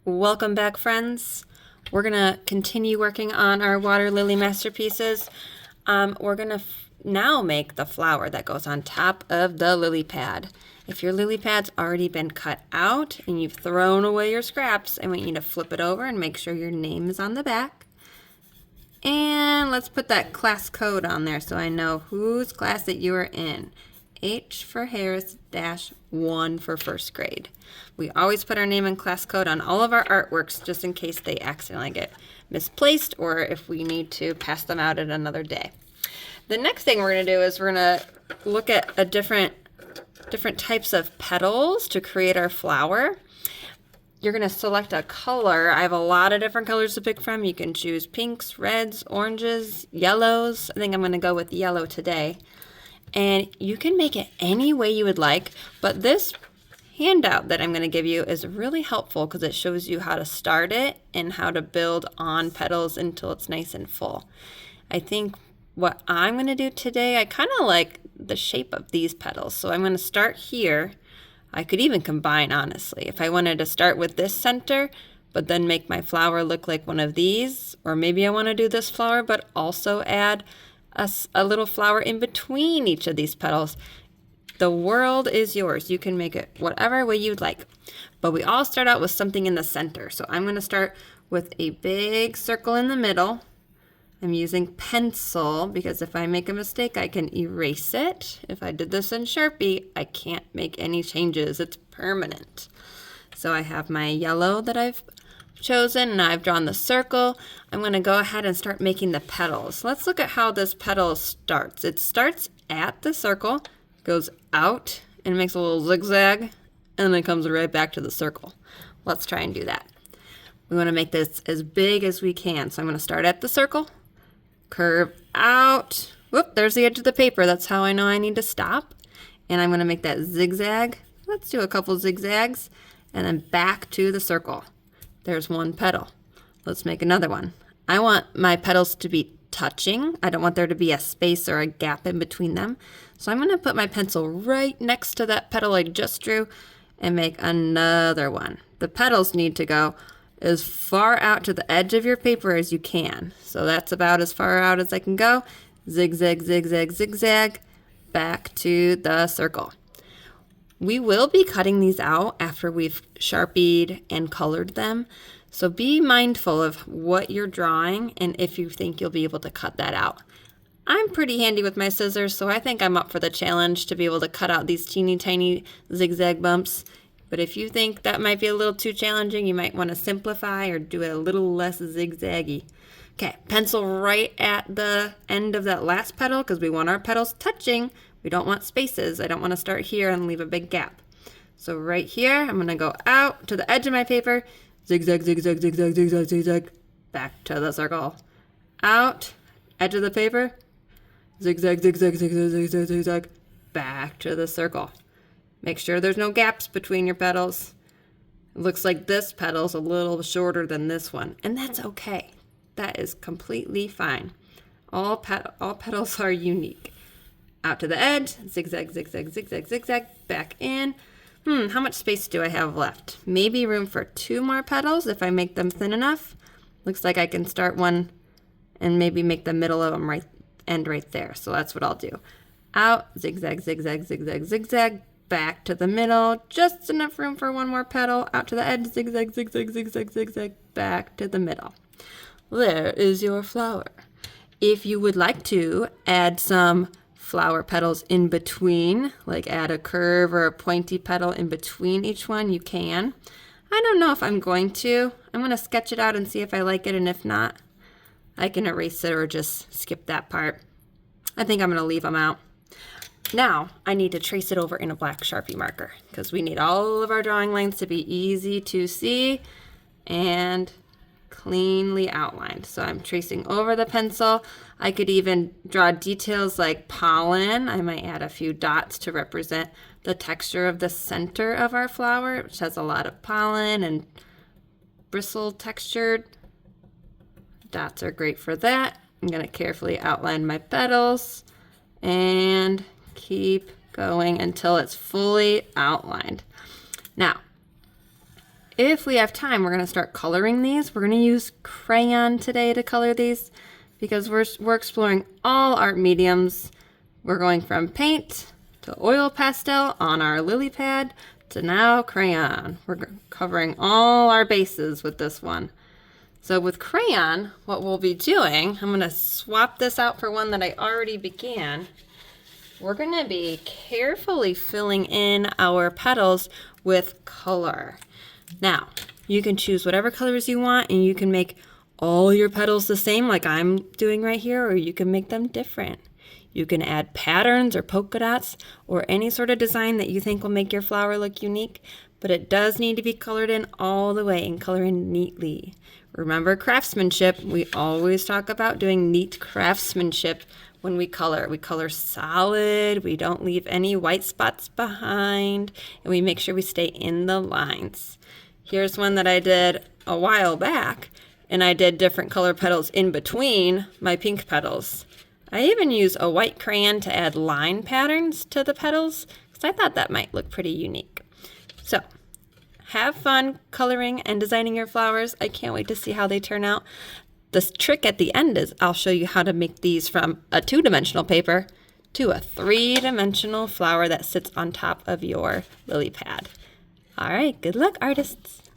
Welcome back, friends. We're gonna continue working on our water lily masterpieces. We're gonna now make the flower that goes on top of the lily pad. If your lily pad's already been cut out and you've thrown away your scraps, I want you to flip it over and make sure your name is on the back. And let's put that class code on there so I know whose class that you are in. H for Harris -1 for first grade. We always put our name and class code on all of our artworks just in case they accidentally get misplaced or if we need to pass them out at another day. The next thing we're going to do is we're going to look at a different types of petals to create our flower. You're going to select a color. I have a lot of different colors to pick from. You can choose pinks, reds, oranges, yellows. I think I'm going to go with yellow today. And you can make it any way you would like, but this handout that I'm going to give you is really helpful because it shows you how to start it and how to build on petals until it's nice and full. I think what I'm going to do today, I kind of like the shape of these petals, so I'm going to start here. I could even combine, honestly, if I wanted to start with this center but then make my flower look like one of these, or maybe I want to do this flower but also add a little flower in between each of these petals. The world is yours. You can make it whatever way you'd like. But we all start out with something in the center. So I'm going to start with a big circle in the middle. I'm using pencil because if I make a mistake, I can erase it. If I did this in Sharpie, I can't make any changes. It's permanent. So I have my yellow that I've chosen and I've drawn the circle. I'm going to go ahead and start making the petals. Let's look at how this petal starts. It starts at the circle, goes out and makes a little zigzag, and then comes right back to the circle. Let's try and do that. We want to make this as big as we can. So I'm going to start at the circle, curve out. Whoop, there's the edge of the paper. That's how I know I need to stop. And I'm going to make that zigzag. Let's do a couple zigzags and then back to the circle. There's one petal. Let's make another one. I want my petals to be touching. I don't want there to be a space or a gap in between them. So I'm going to put my pencil right next to that petal I just drew and make another one. The petals need to go as far out to the edge of your paper as you can. So that's about as far out as I can go. Zigzag, zigzag, zigzag, back to the circle. We will be cutting these out after we've Sharpied and colored them. So be mindful of what you're drawing and if you think you'll be able to cut that out. I'm pretty handy with my scissors, so I think I'm up for the challenge to be able to cut out these teeny tiny zigzag bumps. But if you think that might be a little too challenging, you might want to simplify or do it a little less zigzaggy. Okay, pencil right at the end of that last petal because we want our petals touching. We don't want spaces. I don't want to start here and leave a big gap. So right here, I'm going to go out to the edge of my paper, zigzag, zigzag, zigzag, zigzag, zigzag, back to the circle. Out, edge of the paper, zigzag, zigzag, zigzag, zigzag, zigzag, back to the circle. Make sure there's no gaps between your petals. It looks like this petal's a little shorter than this one, and that's okay. That is completely fine. All petals are unique. Out to the edge, zigzag, zigzag, zigzag, zigzag, back in. How much space do I have left? Maybe room for 2 more petals if I make them thin enough. Looks like I can start one and maybe make the middle of them end right there. So that's what I'll do. Out, zigzag, zigzag, zigzag, zigzag, back to the middle. Just enough room for 1 more petal. Out to the edge, zigzag, zigzag, zigzag, zigzag, back to the middle. There is your flower. If you would like to add some flower petals in between, like add a curve or a pointy petal in between each one, you can. I don't know if I'm going to. I'm going to sketch it out and see if I like it, and if not, I can erase it or just skip that part. I think I'm going to leave them out. Now, I need to trace it over in a black Sharpie marker because we need all of our drawing lines to be easy to see and cleanly outlined. So I'm tracing over the pencil. I could even draw details like pollen. I might add a few dots to represent the texture of the center of our flower, which has a lot of pollen and bristle textured. Dots are great for that. I'm going to carefully outline my petals and keep going until it's fully outlined. Now, if we have time, we're going to start coloring these. We're going to use crayon today to color these because we're exploring all art mediums. We're going from paint to oil pastel on our lily pad to now crayon. We're covering all our bases with this one. So with crayon, what we'll be doing, I'm going to swap this out for one that I already began. We're going to be carefully filling in our petals with color. Now, you can choose whatever colors you want and you can make all your petals the same like I'm doing right here, or you can make them different. You can add patterns or polka dots or any sort of design that you think will make your flower look unique, but it does need to be colored in all the way and color in neatly. Remember craftsmanship, we always talk about doing neat craftsmanship when we color. We color solid, we don't leave any white spots behind, and we make sure we stay in the lines. Here's one that I did a while back, and I did different color petals in between my pink petals. I even used a white crayon to add line patterns to the petals because I thought that might look pretty unique. So, have fun coloring and designing your flowers. I can't wait to see how they turn out. The trick at the end is I'll show you how to make these from a 2-dimensional paper to a 3-dimensional flower that sits on top of your lily pad. All right, good luck, artists.